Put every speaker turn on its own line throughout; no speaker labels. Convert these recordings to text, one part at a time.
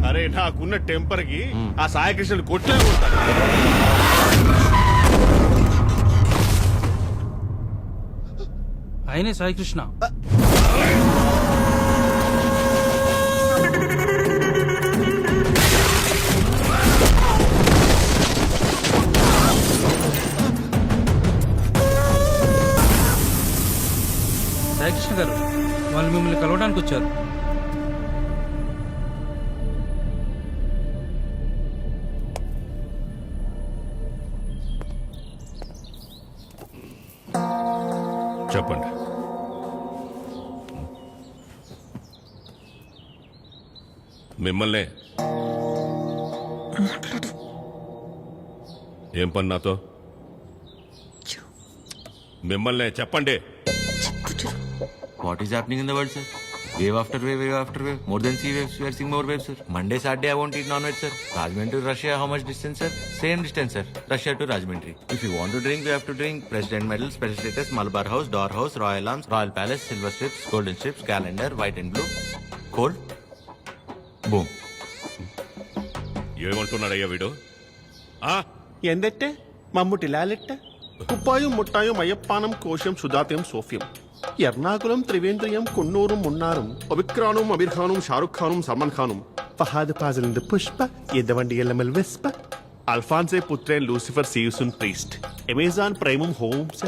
అరే నాకున్న టెంపర్ కి ఆ సాయికృష్ణ కొట్టే కొడతాను.
ఆయనే సాయికృష్ణ. సాయికృష్ణ గారు వాళ్ళు మిమ్మల్ని కలవడానికి వచ్చారు.
చెప్పండి. మిమ్మల్నే. ఏం పని నాతో? మిమ్మల్నే చెప్పండి.
What is happening in the world, sir? Wave after wave, wave after wave. More than sea waves, we are seeing more waves, sir. Monday, Saturday, I won't eat non-veg, sir. Rajahmundry to Russia, how much distance, sir? Same distance, sir. Russia to Rajahmundry. If you want to drink, you have to drink President Medal, Special Status, Malabar House, Door House, Royal Arms, Royal Palace, Silver Strips, Golden Strips, Calendar, White and Blue. Cold. Boom.
ఏమంటున్నాడయ్యా వీడు?
ఎందెట్టే మమ్ముటి లాలెట్ట కుప్పాయం ముట్టాయం అయ్యప్పానం కోశం సుధాత్యం సోఫ్యం ఎర్నాకులం త్రివేంద్రియం కున్నూరం మున్నారం ఒబిక్రానుం అబిర్ఖానుం షారుఖ్ ఖానుం సల్మాన్ ఖానుం ఫహాద్ పాజలింద పుష్ప ఎద్దవండి ఎల్లమల్ వెస్ప అల్ఫాన్సే పుత్రేన్ లూసిఫర్ సీయుసున్ ప్రీస్ట్ అమెజాన్ ప్రైమం హోమ్స్.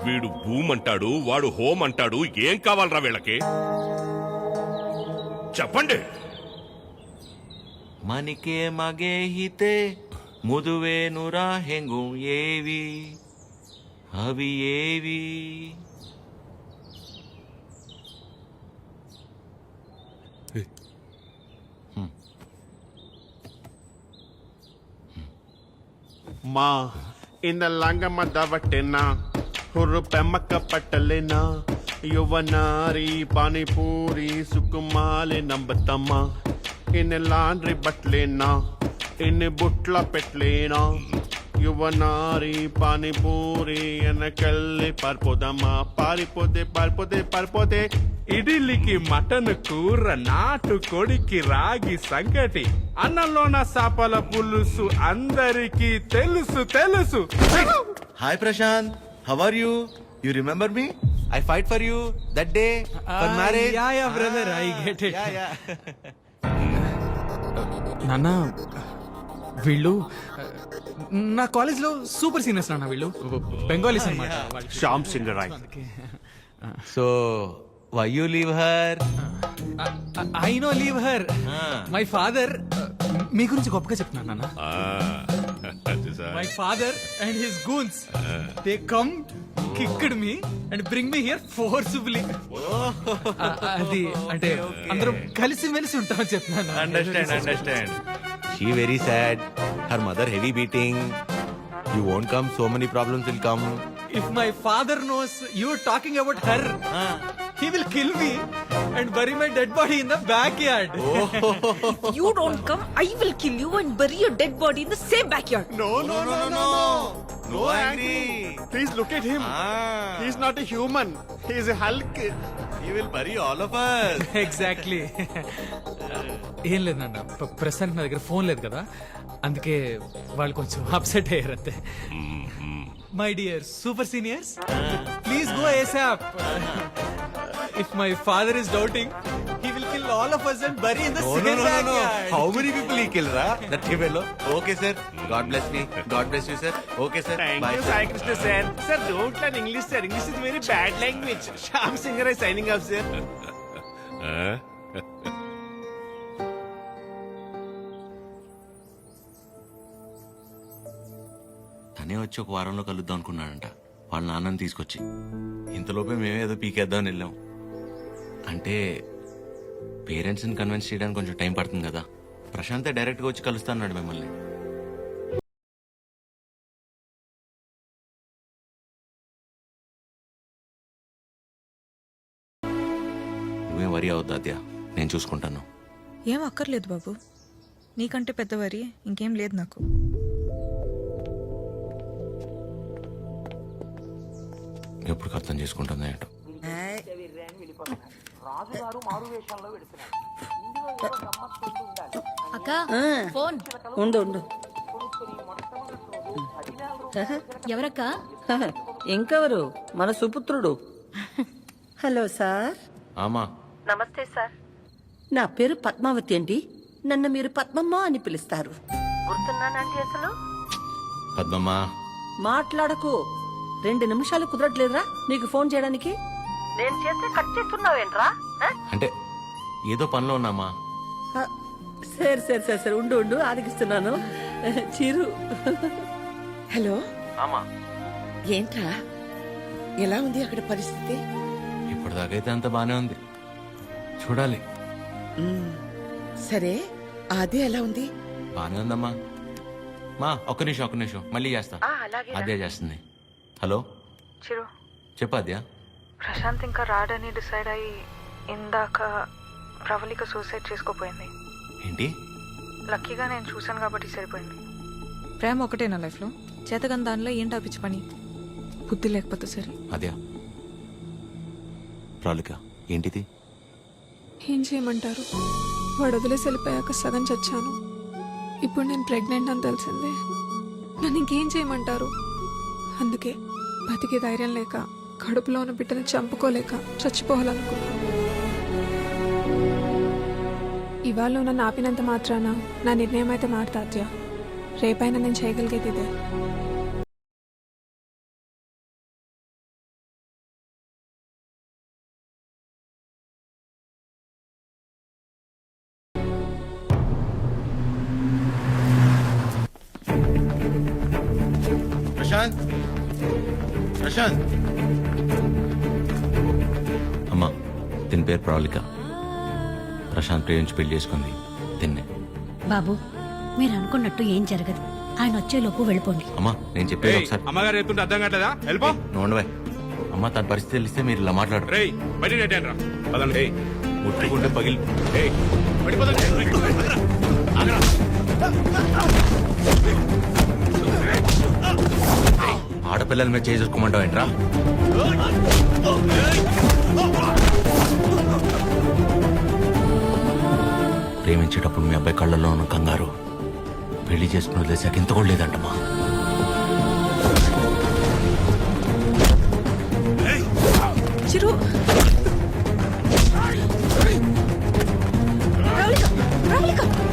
వీడు భూమ్ అంటాడు, వాడు హోమ్ అంటాడు. ఏం కావాలరా వీళ్ళకి? చెప్పండి.
Manike mage hite muduve nura hengu yevi avi yevi.
మా ఇంద లంగమ్మ దవట్టెనా హుర్రు పెమ్మక్క పట్టలేనా యువనారి పానీపూరి సుకుమాలి నంబతమ్మ ఇన్ని లాండ్రీ బట్టలేనా ఇన్ని బుట్ల పెట్టలేనా యువనారి పానీపూరి వెనకెళ్ళి పారిపోదమ్మా పారిపోతే పారిపోతే పారిపోతే.
ఇడిలికి మటన్ కూర, నాటు కొడికి రాగి సంగటి, అన్నంలోన సాపల పులుసు అందరికీ తెలుసు తెలుసు.
Hi Prashant, how are you? You remember me? I fight for you that day for marriage.
Yeah, brother, I get it.
Yeah.
నాన్న వీళ్ళు నా కాలేజ్ లో సూపర్ సీనియర్స్ నాన్న. వీళ్ళు బెంగాలీస్ అన్నమాట.
Shyam Singh Roy.
So, why you leave her?
I no leave her. My father మీ గురించి గొప్పగా చెప్తున్నాను నాన్న. My father and his goons they come kicked me and bring me here forcefully. అది అంటే అందరం కలిసి మెలిసి ఉంటామని చెప్తున్నాను.
Understand. She very sad. Her mother heavy beating. You won't come, so many problems will come.
If my father knows you are talking about her, he will kill me and bury my dead body in the backyard.
If you don't come, I will kill you and bury your dead body in the same backyard.
No angry.
Please look at him. He is not a human. He is a Hulk.
He will bury all of us.
Exactly. ఏం లేదు నాన్న, ప్రస్తుతానికి నా దగ్గర phone లేదు కదా, అందుకే వాళ్ళు కొంచెం అప్సెట్ అయ్యారు అంతే. My dear super seniors, please go ASAP. If my father is doubting, he will kill all of us and bury in the same backyard.
How many people he killed, ra? That fellow. Okay, sir. God bless me. God bless you, sir. Okay, sir.
Thank
Bye,
you,
sir.
Sai Krishna sir. Sir, don't learn English, sir. English is very bad language. Shyam Singh is signing off, sir.
తనే వచ్చి ఒక వారంలో కలుద్దాం అనుకున్నాడంట వాళ్ళ నాన్నని తీసుకొచ్చి. ఇంతలోపే మేమేదో పీకేద్దామని వెళ్ళాం. అంటే పేరెంట్స్ని కన్విన్స్ చేయడానికి కొంచెం టైం పడుతుంది కదా. ప్రశాంతే డైరెక్ట్గా వచ్చి కలుస్తా అన్నాడు మిమ్మల్ని. నువ్వేం వరి అవద్దు అద్యా, నేను చూసుకుంటాను.
ఏం అక్కర్లేదు బాబు, నీకంటే పెద్దవారి ఇంకేం లేదు నాకు.
ఎప్పుడు అర్థం చేసుకుంటుందా ఏంటో.
రాజుగారు మారు వేషంలో వెళుతున్నాడు. అక్క ఫోన్
ఉండు ఉండు
ఎవరక్క?
ఇంకెవరు మన సుపుత్రుడు. Hello sir.
ఆమా
నమస్తే సార్. నా పేరు పద్మావతి అండి. నన్ను మీరు పద్మమ్మ అని పిలుస్తారు. గుర్తున్నానండి అసలు?
పద్మమ్మా
మాట్లాడకు. 2 నిమిషాలు కుదరట్లేదురా నీకు ఫోన్ చేయడానికి? నేను చేస్తే కట్ చేస్తున్నావేంట్రా?
అంటే ఏదో పనిలో ఉన్నామా.
సరే సరే సరే సరే ఉండు ఉండు ఆరగిస్తున్నాను. చిరు.
హలో
ఆమా
ఏంట్రా ఎలా ఉంది అక్కడ పరిస్థితి?
ఇప్పటిదాకైతే అంత బానే ఉంది, చూడాలి.
సరే అది ఎలా ఉంది?
బానే ఉందమ్మా. మా ఒక్క నిమిషం మళ్ళీ చేస్తా. అదే చేస్తుంది. హలో
చిరు,
చెప్పు అద్యా.
ప్రశాంత్ ఇంకా రాడని డిసైడ్ అయ్యి ఇందాక ప్రవళిక సూసైడ్ చేసుకోపోయింది.
ఏంటి?
లక్కీగా నేను చూశాను కాబట్టి సరిపోయింది. ప్రేమ ఒకటే నా లైఫ్లో, చేతగాని దానిలో ఏంటి ఆపించి పని? బుద్ధి లేకపోతే సరే.
అద్యా ప్రాలిక ఏంటిది?
ఏం చేయమంటారు? వాడు వదిలేసి వెళ్ళిపోయాక సగం చచ్చాను. ఇప్పుడు నేను ప్రెగ్నెంట్ అని తెలిసిందే. నన్ను ఇంకేం చేయమంటారు? అందుకే బతికే ధైర్యం లేక, కడుపులో ఉన్న బిడ్డని చంపుకోలేక చచ్చిపోవాలనుకున్నాను. ఇవాళ నన్ను ఆపినంత మాత్రాన నా నిర్ణయం అయితే మారుతాద్యా. రేపైనా నేను చేయగలిగేది ఇదే.
ప్రశాంత్ ప్రశాంత్. అమ్మా దీని పేరు ప్రాలిక. ప్రశాంత్ ప్రేమించి పెళ్లి చేసుకుంది తిన్నే.
బాబు మీరు అనుకున్నట్టు ఏం జరగదు. ఆయన వచ్చేలోపు వెళ్ళిపోండి.
అమ్మా నేను చెప్పేది ఒకసారి.
అమ్మగారు ఎత్తుంటే అర్థం కావట్లేదా? వెళ్ళిపో.
నోండవే అమ్మా, తన పరిస్థితి తెలిస్తే మీరు ఇలా మాట్లాడరు.
రేయ్ బయట నెట్టేయండిరా. పదండి.
ముట్టుకుంటే పగిలి. ఆడపిల్లల మీద చేసుకోమంటావు ఏంట్రా? ప్రేమించేటప్పుడు మీ అబ్బాయి కళ్ళల్లో ఉన్న కంగారు పెళ్లి చేసుకుని వదిలేసాక ఇంత కూడా లేదంటమ్మా.
చిరు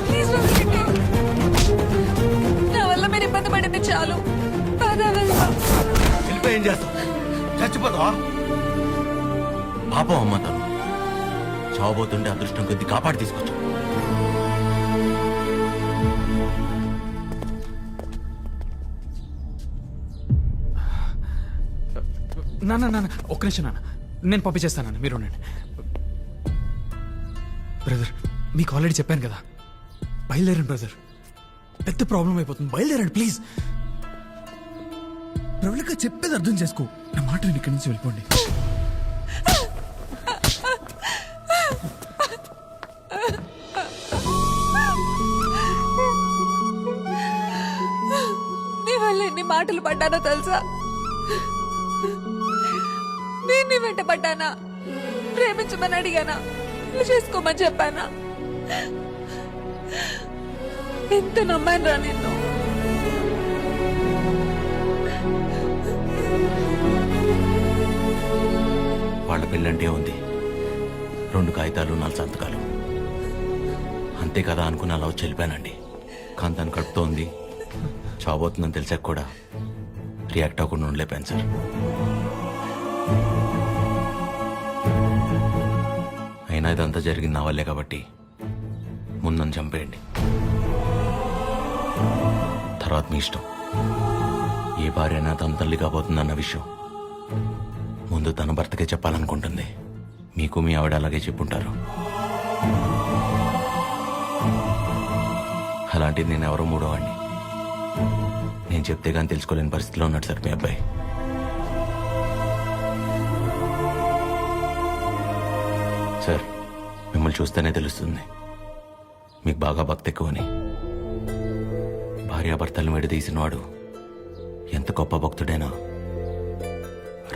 ప్లీజ్ నా వల్ల మీరు ఇబ్బంది పడింది చాలు.
వెళ్ళిపోయి ఏం చేస్తావు? చచ్చిపోతావా? పాపం అమ్మ, తను చావబోతుంటే అదృష్టం కొద్ది కాపాడి తీసుకొచ్చు.
నాన్న ఒక్క నిమిషం నాన్న, నేను పంపించేస్తాను. మీరు ఉండండి. బ్రదర్ మీకు ఆల్రెడీ చెప్పాను కదా, బయలుదేరండి బ్రదర్. పెద్ద ప్రాబ్లం అయిపోతుంది, బయలుదేరండి ప్లీజ్. ప్రవళిక చెప్పేది అర్థం చేసుకో. నా మాట నేను ఇక్కడి నుంచి వెళ్ళిపోండి.
నీ వల్ల ఎన్ని మాటలు పడ్డానో తెలుసా? నేను నీ వెంట పడ్డానా? ప్రేమించమని అడిగానా? నువ్వు చేసుకోమని చెప్పానా? ఎంత నమ్మాను రా నిన్ను.
వాళ్ళ పెళ్ళంటే ఉంది 2 కాగితాలు 4 సంతకాలు అంతే కదా అనుకుని అలా వచ్చి వెళ్ళిపోయానండి. కానీ తను కడుపుతోంది, చావబోతుందని తెలిసాక కూడా రియాక్ట్ అవ్వకుండా ఉండలేపాను సార్. అయినా ఇదంతా జరిగింది నా వల్లే కాబట్టి ముందు నన్ను చంపేయండి, తర్వాత మీ ఇష్టం. ఏ భార్య అయినా తన తల్లి కాబోతుందన్న విషయం ముందు తన భర్తకే చెప్పాలనుకుంటుంది. మీకు మీ ఆవిడ అలాగే చెప్పుంటారు. అలాంటిది నేను ఎవరో మూడోవాడిని. నేను చెప్తే కానీ తెలుసుకోలేని పరిస్థితిలో ఉన్నాడు సార్ మీ అబ్బాయి. సార్ మిమ్మల్ని చూస్తేనే తెలుస్తుంది మీకు బాగా భక్తి ఎక్కువని. భార్యాభర్తలను విడదీసినవాడు ఎంత గొప్ప భక్తుడైనా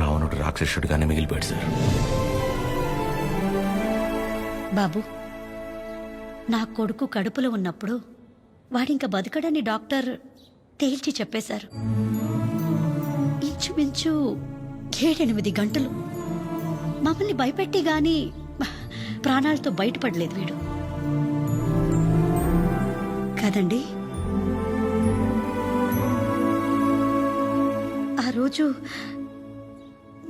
రావణుడు రాక్షసుడిగానే మిగిలిపోయాడు సార్.
బాబు నా కొడుకు కడుపులో ఉన్నప్పుడు వాడింక బతకడని డాక్టర్ తేల్చి చెప్పేశారు. ఇంచుమించు 7-8 గంటలు మమ్మల్ని భయపెట్టి గాని ప్రాణాలతో బయటపడలేదు వీడు కదండి. ఆ రోజు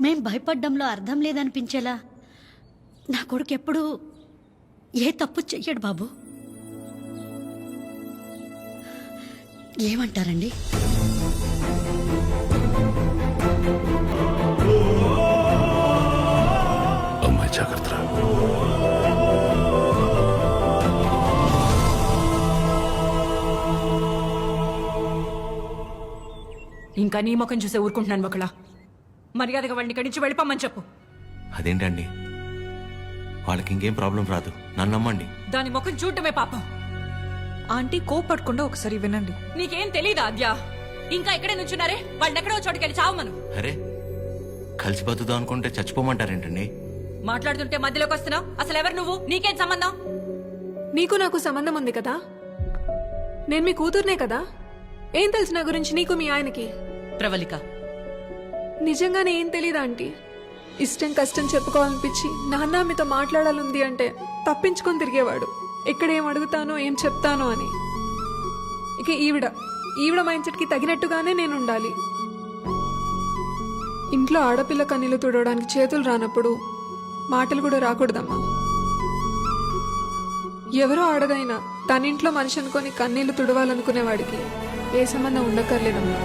మేం భయపడ్డంలో అర్థం లేదనిపించేలా నా కొడుకు ఎప్పుడూ ఏ తప్పు చెయ్యడు బాబు. ఏమంటారండి?
అమ్మాయి జాగ్రత్త.
ఇంకా నీ ముఖం చూసే ఊరుకుంటున్నాను ఒకలా. మర్యాదగా వాడిని ఇక్కడి నుంచి వెళ్ళిపోమని చెప్పు.
అదేంటండి, వాళ్ళకి ఇంకేం ప్రాబ్లం రాదు, నన్ను నమ్మండి.
దాని ముఖం చూడటమే పాపం.
ఆంటీ కోపడకుండా ఒకసారి వినండి.
నీకేం తెలీదా అద్యా? ఇంకా ఇక్కడే నుంచున్నారే, వాడిని ఎక్కడో చోటుకెళ్ళి చావమను.
అరే, కలిసి బతుకుదాం అనుకుంటే చచ్చిపోమంటారేంటండి?
మాట్లాడుతుంటే మధ్యలోకి వస్తున్నావు. అసలు ఎవరు నువ్వు? నీకేం సంబంధం?
నీకు నాకు సంబంధం ఉంది కదా, నేను మీ కూతుర్నే కదా. ఏం తెలుసు నా గురించి నీకు మీ ఆయనకి?
ప్రవళిక,
నిజంగానే ఏం తెలీదా ఆంటీ? ఇష్టం కష్టం చెప్పుకోవాలనిపించి నాన్న మీతో మాట్లాడాలంది అంటే తప్పించుకొని తిరిగేవాడు, ఎక్కడ ఏం అడుగుతానో ఏం చెప్తానో అని. ఇక ఈవిడ మైండ్ సెట్కి తగినట్టుగానే నేను ఉండాలి. ఇంట్లో ఆడపిల్ల కన్నీళ్లు తుడవడానికి చేతులు రానప్పుడు మాటలు కూడా రాకూడదమ్మా. ఎవరో ఆడదైనా తనింట్లో మనిషి అనుకొని కన్నీళ్లు తుడవాలనుకునేవాడికి ఏ సంబంధం ఉండక్కర్లేదమ్మా.